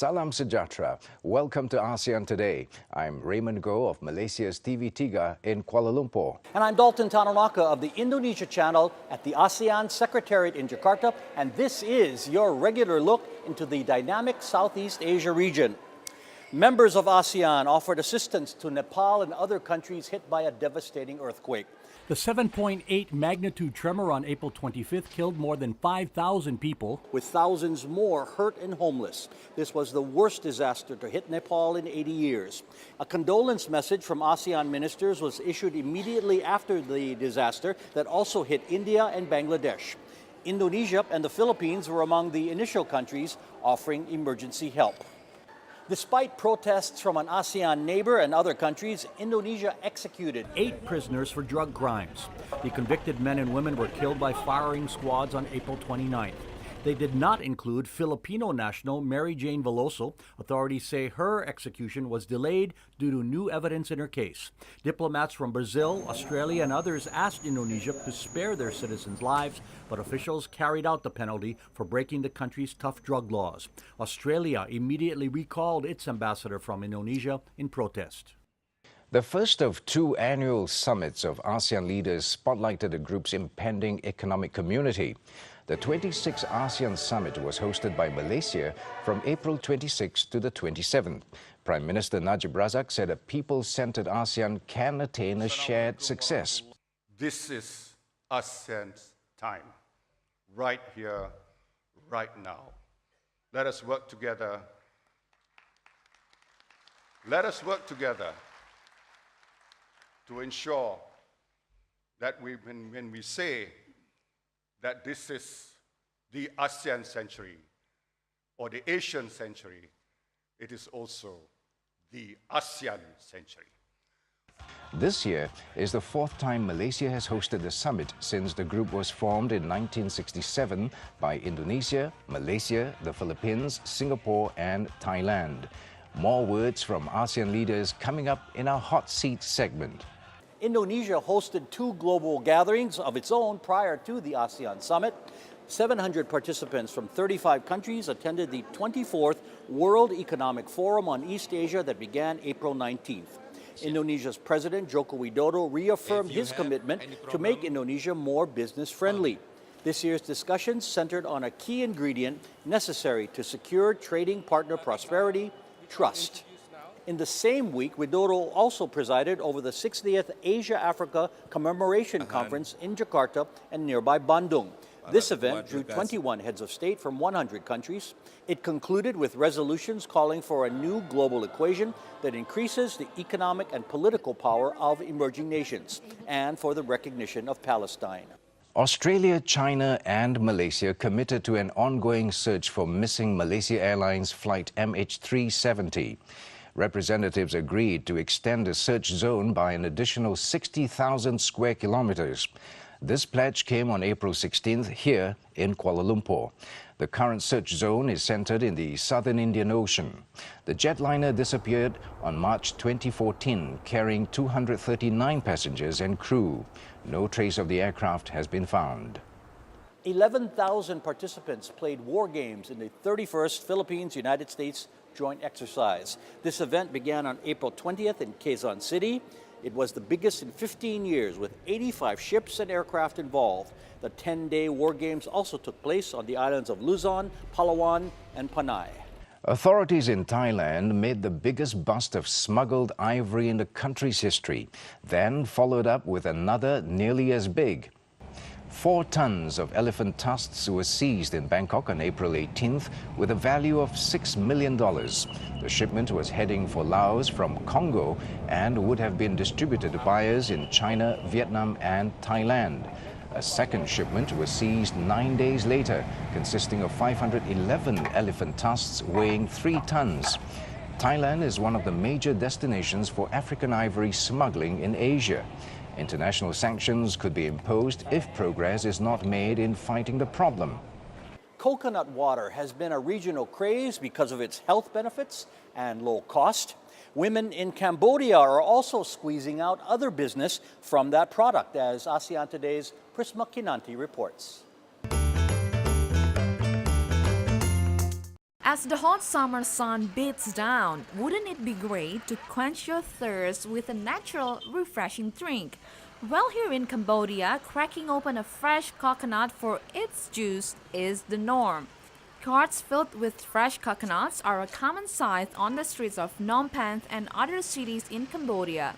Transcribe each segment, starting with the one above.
Salam Sejahtera. Welcome to ASEAN Today. I'm Raymond of Malaysia's TV3 in Kuala Lumpur. And I'm Dalton Tanonaka of the Indonesia channel at the ASEAN Secretariat in Jakarta. And this is your regular look into the dynamic Southeast Asia region. Members of ASEAN offered assistance to Nepal and other countries hit by a devastating earthquake. The 7.8 magnitude tremor on April 25th killed more than 5,000 people, with thousands more hurt and homeless. This was the worst disaster to hit Nepal in 80 years. A condolence message from ASEAN ministers was issued immediately after the disaster that also hit India and Bangladesh. Indonesia and the Philippines were among the initial countries offering emergency help. Despite protests from an ASEAN neighbor and other countries, Indonesia executed 8 prisoners for drug crimes. The convicted men and women were killed by firing squads on April 29th. They did not include Filipino national Mary Jane Veloso. Authorities say her execution was delayed due to new evidence in her case. Diplomats from Brazil, Australia, and others asked Indonesia to spare their citizens' lives, but officials carried out the penalty for breaking the country's tough drug laws. Australia immediately recalled its ambassador from Indonesia in protest. The first of 2 annual summits of ASEAN leaders spotlighted the group's impending economic community. The 26th ASEAN Summit was hosted by Malaysia from April 26th to the 27th. Prime Minister Najib Razak said a people-centered ASEAN can attain a shared success. This is ASEAN's time, right here, right now. Let us work together. Let us work together to ensure that when we say that this is the ASEAN century or the Asian century, it is also the ASEAN century. This year is the 4th time Malaysia has hosted the summit since the group was formed in 1967 by Indonesia, Malaysia, the Philippines, Singapore and Thailand. More words from ASEAN leaders coming up in our Hot Seat segment. Indonesia hosted 2 global gatherings of its own prior to the ASEAN Summit. 700 participants from 35 countries attended the 24th World Economic Forum on East Asia that began April 19th. Indonesia's President Joko Widodo reaffirmed his commitment to make Indonesia more business-friendly. This year's discussions centered on a key ingredient necessary to secure trading partner prosperity: trust. In the same week, Widodo also presided over the 60th Asia-Africa Commemoration Conference in Jakarta and nearby Bandung. This event drew 21 heads of state from 100 countries. It concluded with resolutions calling for a new global equation that increases the economic and political power of emerging nations and for the recognition of Palestine. Australia, China and Malaysia committed to an ongoing search for missing Malaysia Airlines flight MH370. Representatives agreed to extend the search zone by an additional 60,000 square kilometers. This pledge came on April 16th here in Kuala Lumpur. The current search zone is centered in the southern Indian Ocean. The jetliner disappeared on March 2014, carrying 239 passengers and crew. No trace of the aircraft has been found. 11,000 participants played war games in the 31st Philippines-United States joint exercise. This event began on April 20th in Quezon City. It was the biggest in 15 years, with 85 ships and aircraft involved. The 10-day war games also took place on the islands of Luzon, Palawan, and Panay. Authorities in Thailand made the biggest bust of smuggled ivory in the country's history, then followed up with another nearly as big. 4 tons of elephant tusks were seized in Bangkok on April 18th with a value of $6 million. The shipment was heading for Laos from Congo and would have been distributed to buyers in China, Vietnam and Thailand. A second shipment was seized 9 days later, consisting of 511 elephant tusks weighing 3 tons. Thailand is one of the major destinations for African ivory smuggling in Asia. International sanctions could be imposed if progress is not made in fighting the problem. Coconut water has been a regional craze because of its health benefits and low cost. Women in Cambodia are also squeezing out other business from that product, as ASEAN Today's Prisma Kinanti reports. As the hot summer sun beats down, wouldn't it be great to quench your thirst with a natural, refreshing drink? Well, here in Cambodia, cracking open a fresh coconut for its juice is the norm. Carts filled with fresh coconuts are a common sight on the streets of Phnom Penh and other cities in Cambodia.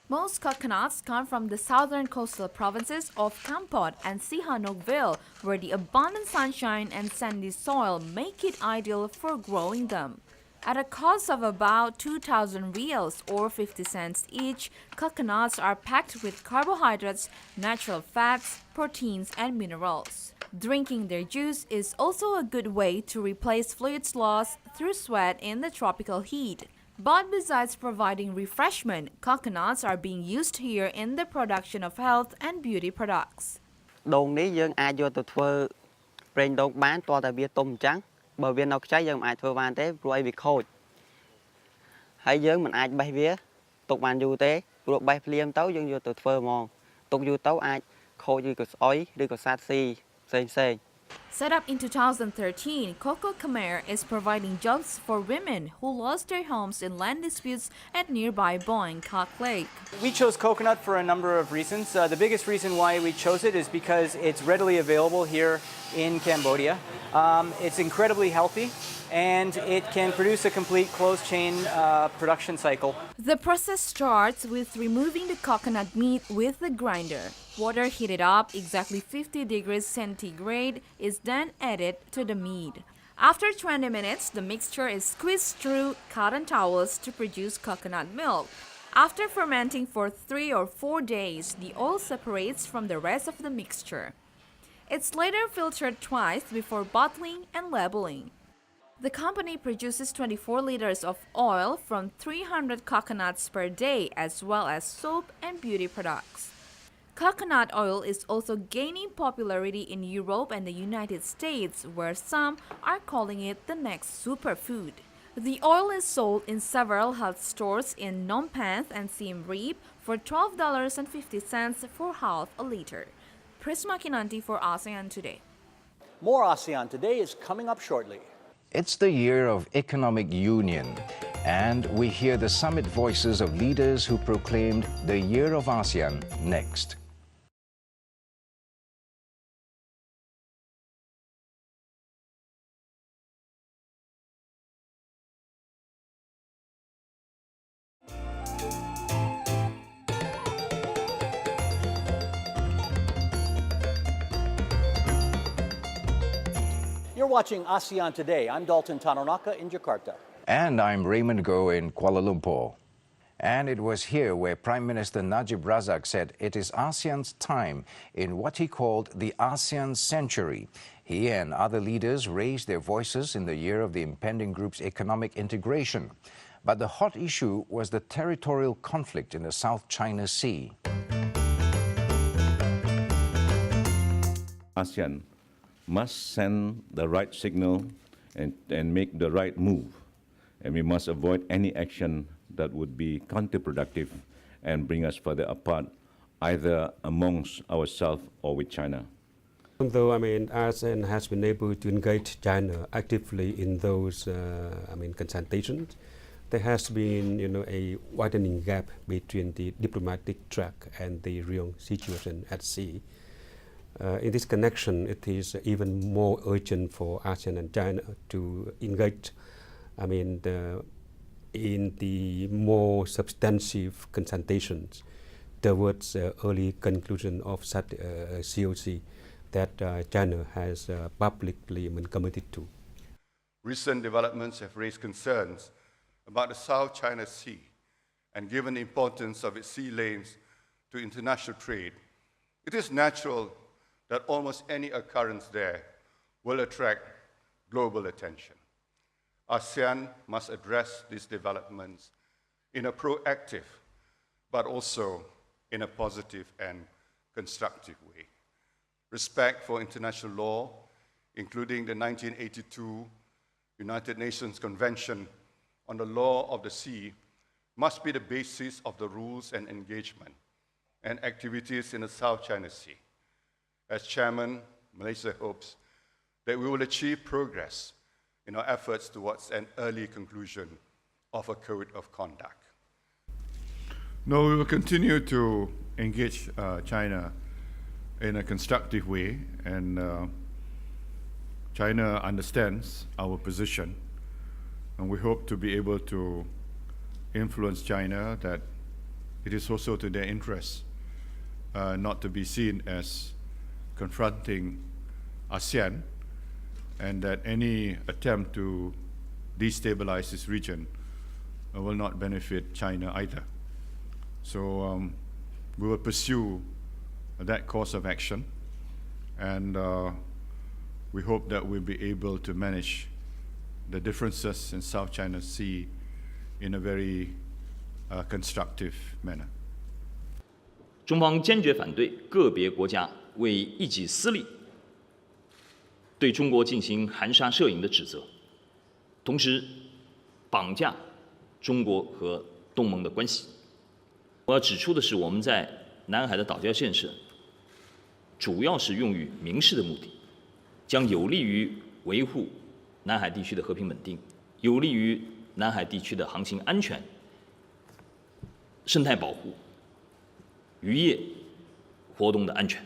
Most coconuts come from the southern coastal provinces of Kampot and Sihanoukville, where the abundant sunshine and sandy soil make it ideal for growing them. At a cost of about 2,000 reals or 50 cents each, coconuts are packed with carbohydrates, natural fats, proteins, and minerals. Drinking their juice is also a good way to replace fluids lost through sweat in the tropical heat. But besides providing refreshment, coconuts are being used here in the production of health and beauty products. ដូងនេះយើងអាចយកទៅធ្វើប្រេងដូងបានតោះតែវាទុំអញ្ចឹងបើវានៅខ្ចីយើងមិនអាចធ្វើបានទេព្រោះអីវាខូចហើយយើងមិនអាចបេះវាទុកបានយូរទេព្រោះបេះភ្លាមទៅយើងយកទៅធ្វើហ្មងទុកយូរទៅអាចខូចឬក៏ស្អុយឬក៏សាតស៊ីផ្សេង Set up in 2013, Coco Khmer is providing jobs for women who lost their homes in land disputes at nearby Boeing Kok Lake. We chose coconut for a number of reasons. The biggest reason why we chose it is because it's readily available here in Cambodia. It's incredibly healthy and it can produce a complete closed chain production cycle. The process starts with removing the coconut meat with the grinder. Water heated up exactly 50 degrees centigrade is then added to the meat. After 20 minutes, the mixture is squeezed through cotton towels to produce coconut milk. After fermenting for 3 or 4 days, the oil separates from the rest of the mixture. It's later filtered twice before bottling and labeling. The company produces 24 liters of oil from 300 coconuts per day, as well as soap and beauty products. Coconut oil is also gaining popularity in Europe and the United States, where some are calling it the next superfood. The oil is sold in several health stores in Phnom Penh and Siem Reap for $12.50 for half a liter. Prisma Kinanti for ASEAN Today. More ASEAN Today is coming up shortly. It's the year of economic union, and we hear the summit voices of leaders who proclaimed the Year of ASEAN next. You're watching ASEAN Today. I'm Dalton Tanonaka in Jakarta. And I'm Raymond Go in Kuala Lumpur. And it was here where Prime Minister Najib Razak said it is ASEAN's time in what he called the ASEAN Century. He and other leaders raised their voices in the year of the impending group's economic integration. But the hot issue was the territorial conflict in the South China Sea. ASEAN must send the right signal and make the right move. And we must avoid any action that would be counterproductive and bring us further apart, either amongst ourselves or with China. Although, ASEAN has been able to engage China actively in those, consultations, there has been, a widening gap between the diplomatic track and the real situation at sea. In this connection, it is even more urgent for ASEAN and China to engage, in the more substantive consultations towards early conclusion of such COC that China has publicly committed to. Recent developments have raised concerns about the South China Sea, and given the importance of its sea lanes to international trade, it is natural that almost any occurrence there will attract global attention. ASEAN must address these developments in a proactive, but also in a positive and constructive way. Respect for international law, including the 1982 United Nations Convention on the Law of the Sea, must be the basis of the rules and engagement and activities in the South China Sea. As Chairman, Malaysia hopes that we will achieve progress in our efforts towards an early conclusion of a code of conduct. No, we will continue to engage China in a constructive way, and China understands our position, and we hope to be able to influence China that it is also to their interests not to be seen as confronting ASEAN, and that any attempt to destabilize this region will not benefit China either. So we will pursue that course of action, and we hope that we'll be able to manage the differences in South China Sea in a very constructive manner. 中方坚决反对个别国家为一己私利对中国进行含沙射影的指责，同时绑架中国和东盟的关系。我要指出的是，我们在南海的岛礁建设主要是用于民事的目的，将有利于维护南海地区的和平稳定，有利于南海地区的航行安全、生态保护、渔业活动的安全。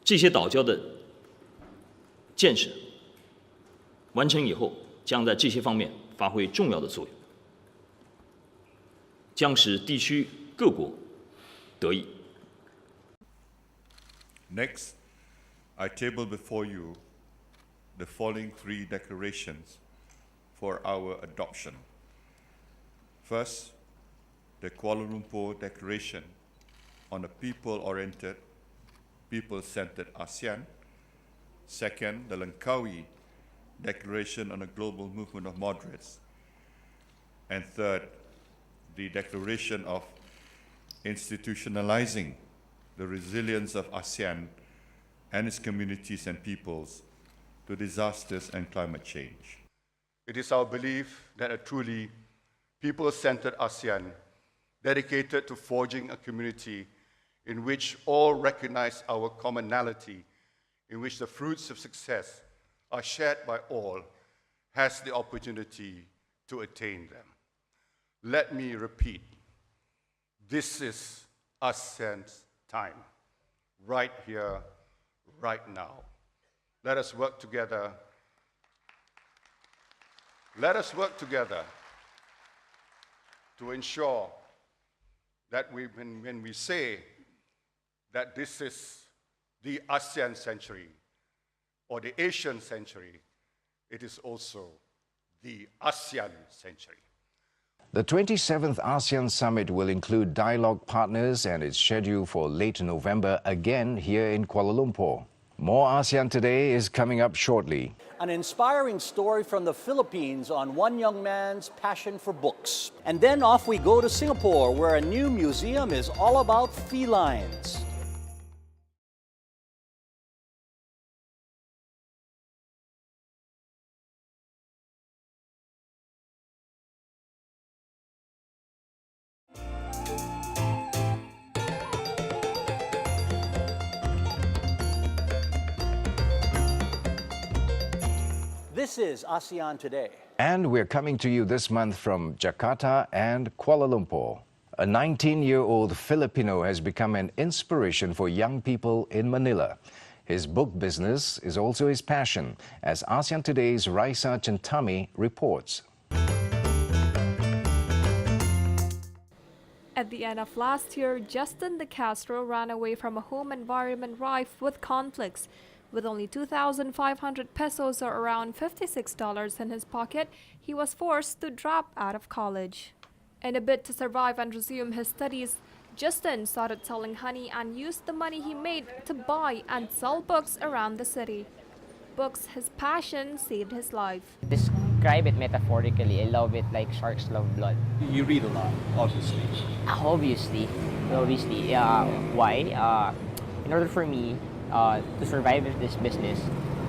这些岛礁的建设完成以后，将在这些方面发挥重要的作用，将使地区各国得益。Next, I table before you the following three declarations for our adoption. First, the Kuala Lumpur Declaration on a people-oriented, people-centered ASEAN. Second, the Langkawi Declaration on a global movement of moderates. And third, the Declaration of institutionalizing the resilience of ASEAN and its communities and peoples to disasters and climate change. It is our belief that a truly people-centered ASEAN dedicated to forging a community in which all recognize our commonality, in which the fruits of success are shared by all, has the opportunity to attain them. Let me repeat, this is ASEAN's time, right here, right now. Let us work together. Let us work together to ensure that when we say that this is the ASEAN century or the Asian century, it is also the ASEAN century. The 27th ASEAN Summit will include dialogue partners and is scheduled for late November again here in Kuala Lumpur. More ASEAN Today is coming up shortly. An inspiring story from the Philippines on one young man's passion for books. And then off we go to Singapore, where a new museum is all about felines. This is ASEAN Today. And we're coming to you this month from Jakarta and Kuala Lumpur. A 19-year-old Filipino has become an inspiration for young people in Manila. His book business is also his passion, as ASEAN Today's Raisa Chantami reports. At the end of last year, Justin De Castro ran away from a home environment rife with conflicts. With only 2,500 pesos or around $56 in his pocket, he was forced to drop out of college. In a bid to survive and resume his studies, Justin started selling honey and used the money he made to buy and sell books around the city. Books, his passion, saved his life. Describe it metaphorically. I love it like sharks love blood. You read a lot, obviously. Obviously. Why? In order for me to survive in this business,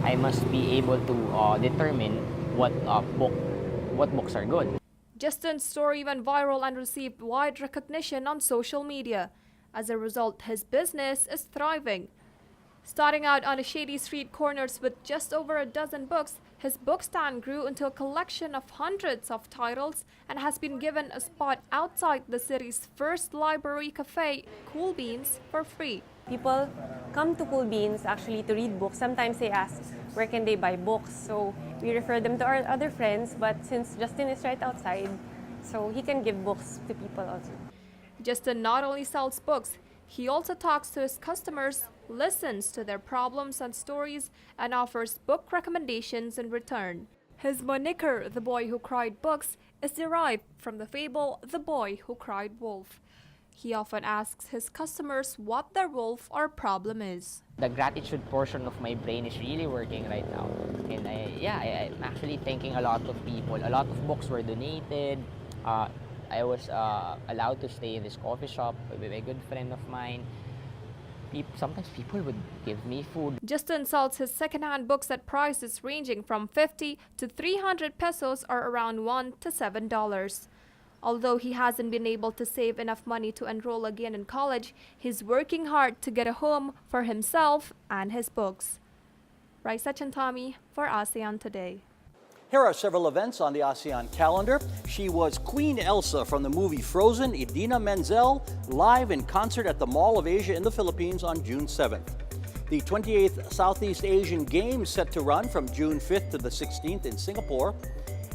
I must be able to determine what books are good. Justin's story went viral and received wide recognition on social media. As a result, his business is thriving. Starting out on the shady street corners with just over a dozen books, His book stand grew into a collection of hundreds of titles and has been given a spot outside the city's first library cafe, Cool Beans, for free. People come to Cool Beans actually to read books. Sometimes they ask where can they buy books, so we refer them to our other friends, but since Justin is right outside, so he can give books to people also. Justin not only sells books, he also talks to his customers, listens to their problems and stories, and offers book recommendations in return. His moniker, The Boy Who Cried Books, is derived from the fable The Boy Who Cried Wolf. He often asks his customers what their wolf or problem is. The gratitude portion of my brain is really working right now. And I'm actually thanking a lot of people. A lot of books were donated. I was allowed to stay in this coffee shop with a good friend of mine. Sometimes people would give me food. Justin sells his second-hand books at prices ranging from 50 to 300 pesos, or around $1 to $7. Although he hasn't been able to save enough money to enroll again in college, he's working hard to get a home for himself and his books. Raisa Chantami for ASEAN Today. Here are several events on the ASEAN calendar. She was Queen Elsa from the movie Frozen, Idina Menzel, live in concert at the Mall of Asia in the Philippines on June 7th. The 28th Southeast Asian Games set to run from June 5th to the 16th in Singapore.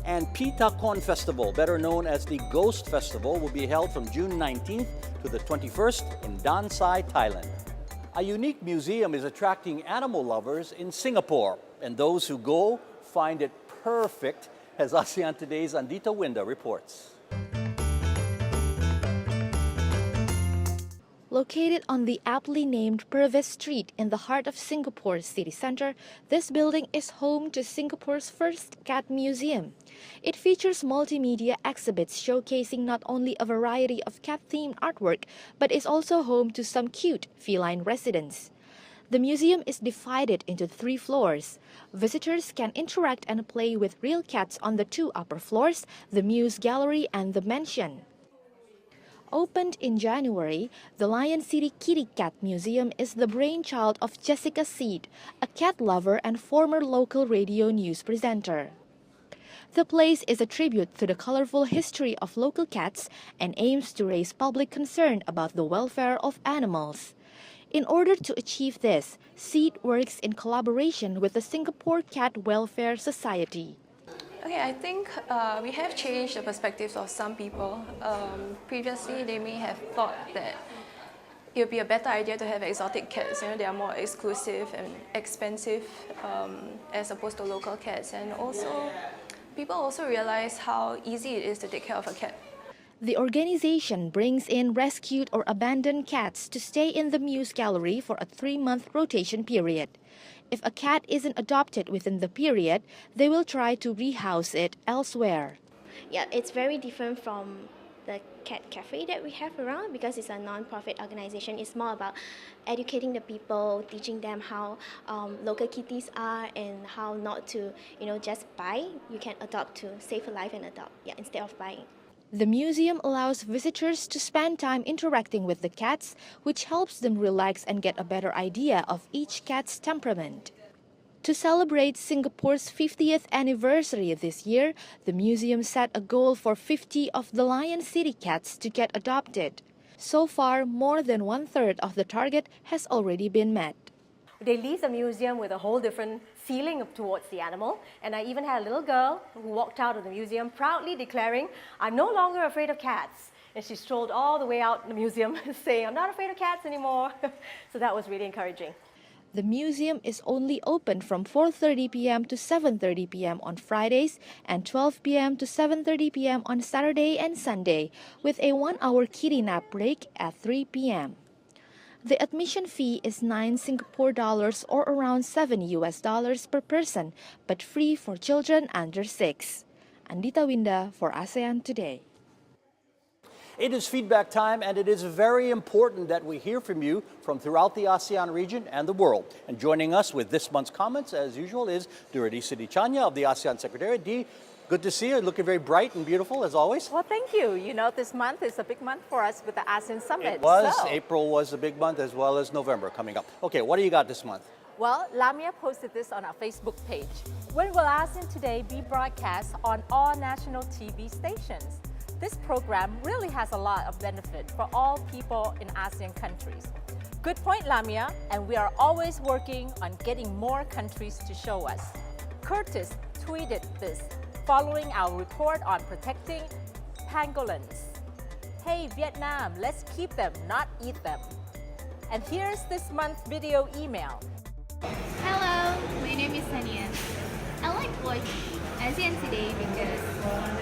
And Pitakon Festival, better known as the Ghost Festival, will be held from June 19th to the 21st in Dan Sai, Thailand. A unique museum is attracting animal lovers in Singapore, and those who go find it perfect, as ASEAN Today's Andita Winda reports. Located on the aptly named Purvis Street in the heart of Singapore's city center, this building is home to Singapore's first cat museum. It features multimedia exhibits showcasing not only a variety of cat-themed artwork, but is also home to some cute feline residents. The museum is divided into 3 floors. Visitors can interact and play with real cats on the 2 upper floors, the Muse Gallery and the Mansion. Opened in January, the Lion City Kitty Cat Museum is the brainchild of Jessica Seed, a cat lover and former local radio news presenter. The place is a tribute to the colorful history of local cats and aims to raise public concern about the welfare of animals. In order to achieve this, Seed works in collaboration with the Singapore Cat Welfare Society. Okay, I think we have changed the perspectives of some people. Previously, they may have thought that it would be a better idea to have exotic cats. They are more exclusive and expensive as opposed to local cats. And also, people also realize how easy it is to take care of a cat. The organization brings in rescued or abandoned cats to stay in the Muse Gallery for a 3-month rotation period. If a cat isn't adopted within the period, they will try to rehouse it elsewhere. Yeah, it's very different from the cat cafe that we have around because it's a non-profit organization. It's more about educating the people, teaching them how local kitties are and how not to, just buy. You can adopt to save a life and adopt, instead of buying. The museum allows visitors to spend time interacting with the cats, which helps them relax and get a better idea of each cat's temperament. To celebrate Singapore's 50th anniversary this year, the museum set a goal for 50 of the Lion City cats to get adopted. So far, more than 1/3 of the target has already been met. They leave the museum with a whole different feeling towards the animal. And I even had a little girl who walked out of the museum proudly declaring, "I'm no longer afraid of cats." And she strolled all the way out the museum saying, "I'm not afraid of cats anymore." So that was really encouraging. The museum is only open from 4:30 p.m. to 7:30 p.m. on Fridays and 12 p.m. to 7:30 p.m. on Saturday and Sunday, with a 1-hour kitty nap break at 3 p.m. The admission fee is 9 Singapore dollars or around $7 per person, but free for children under 6. Andita Winda for ASEAN Today. It is feedback time, and it is very important that we hear from you from throughout the ASEAN region and the world. And joining us with this month's comments, as usual, is Durrati Sidichanya of the ASEAN Secretariat. Dee, good to see you. Looking very bright and beautiful, as always. Well, thank you. This month is a big month for us with the ASEAN Summit. It was. So. April was a big month, as well as November coming up. Okay, what do you got this month? Well, Lamia posted this on our Facebook page. When will ASEAN Today be broadcast on all national TV stations? This program really has a lot of benefit for all people in ASEAN countries. Good point, Lamia, and we are always working on getting more countries to show us. Curtis tweeted this following our report on protecting pangolins. Hey, Vietnam, let's keep them, not eat them. And here's this month's video email. Hello, my name is Sania. I like watching ASEAN Today because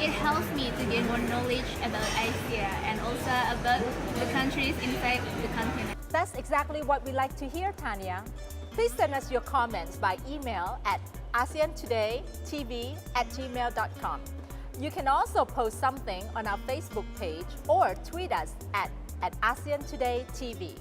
it helps me to gain more knowledge about Asia and also about the countries inside the continent. That's exactly what we like to hear, Tanya. Please send us your comments by email at ASEANTodayTV@gmail.com. You can also post something on our Facebook page or tweet us at ASEAN Today TV.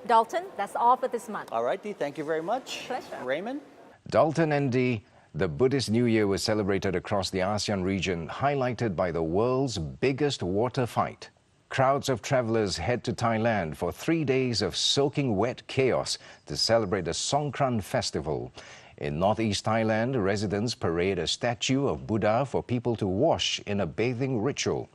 Dalton, that's all for this month. All right, Dee, thank you very much. Pleasure. Raymond? Dalton and Dee, the Buddhist New Year was celebrated across the ASEAN region, highlighted by the world's biggest water fight. Crowds of travelers head to Thailand for 3 days of soaking wet chaos to celebrate the Songkran festival. In northeast Thailand, residents parade a statue of Buddha for people to wash in a bathing ritual.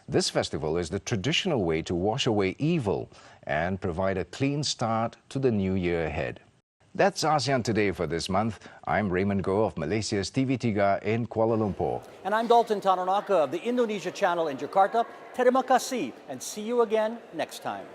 This festival is the traditional way to wash away evil and provide a clean start to the new year ahead. That's ASEAN Today for this month. I'm Raymond Goh of Malaysia's TV3 in Kuala Lumpur. And I'm Dalton Tanonaka of the Indonesia channel in Jakarta. Terima kasih, and see you again next time.